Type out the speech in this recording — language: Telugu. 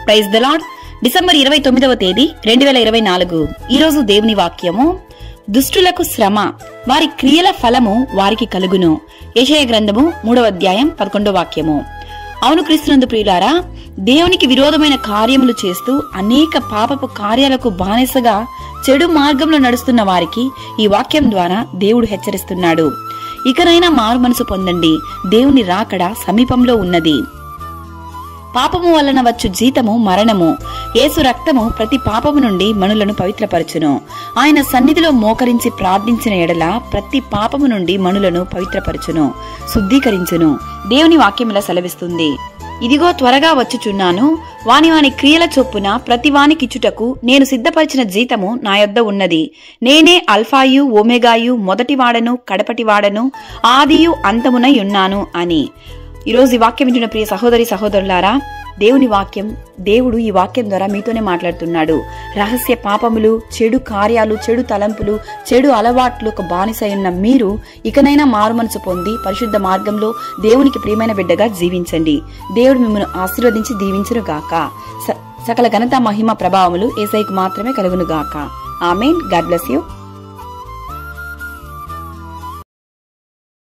Praise the lord. డిసెంబర్ 29వ తేదీ 2024. ఈరోజు దేవుని వాక్యము, దుష్టులకు శ్రమ, వారి క్రియల ఫలము వారికి కలుగును. యెషయా గ్రంథము 3వ అధ్యాయం 11వ వాక్యము. అవును క్రీస్తునందు ప్రియులారా, దేవునికి విరోధమైన కార్యములు చేస్తూ అనేక పాపపు కార్యాలకు బానిసగా చెడు మార్గంలో నడుస్తున్న వారికి ఈ వాక్యం ద్వారా దేవుడు హెచ్చరిస్తున్నాడు. ఇకనైనా మారు మనసు పొందండి, దేవుని రాకడ సమీపంలో ఉన్నది. పాపము వలన వచ్చు జీతము మరణము. యేసు రక్తము ప్రతి పాపము నుండి మనులను పవిత్రపరచును. ఆయన సన్నిధిలో మోకరించి ప్రార్థించిన ఎడల ప్రతి పాపము నుండి మనులను పవిత్రపరచును, శుద్ధీకరించును. దేవుని వాక్యం ఇలా సెలవిస్తుంది, ఇదిగో త్వరగా వచ్చుచున్నాను, వాని వాని క్రియల చొప్పున ప్రతి వానికిచ్చుటకు నేను సిద్ధపరిచిన జీతము నా యొద్ద ఉన్నది. నేనే అల్ఫాయు ఓమెగాయు, మొదటివాడను కడపటివాడను, ఆదియు అంతమునై ఉన్నాను అని. ఈరోజు ఈ వాక్యం వింటున్న ప్రియ సహోదరి సహోదరులారా, దేవుడు ఈ వాక్యం ద్వారా మీతోనే మాట్లాడుతున్నాడు. రహస్య పాపములు, చెడు కార్యాలు, చెడు తలంపులు, చెడు అలవాట్లు ఒక బానిసై ఉన్న మీరు ఇకనైనా మారు మనసు పొంది పరిశుద్ధ మార్గంలో దేవునికి ప్రియమైన బిడ్డగా జీవించండి. దేవుడు మిమ్మల్ని ఆశీర్వదించి దీవించును గాక. సకల ఘనత మహిమ ప్రభావములు యేసయ్యకు మాత్రమే కలుగును గాక. ఆమేన్. God bless you.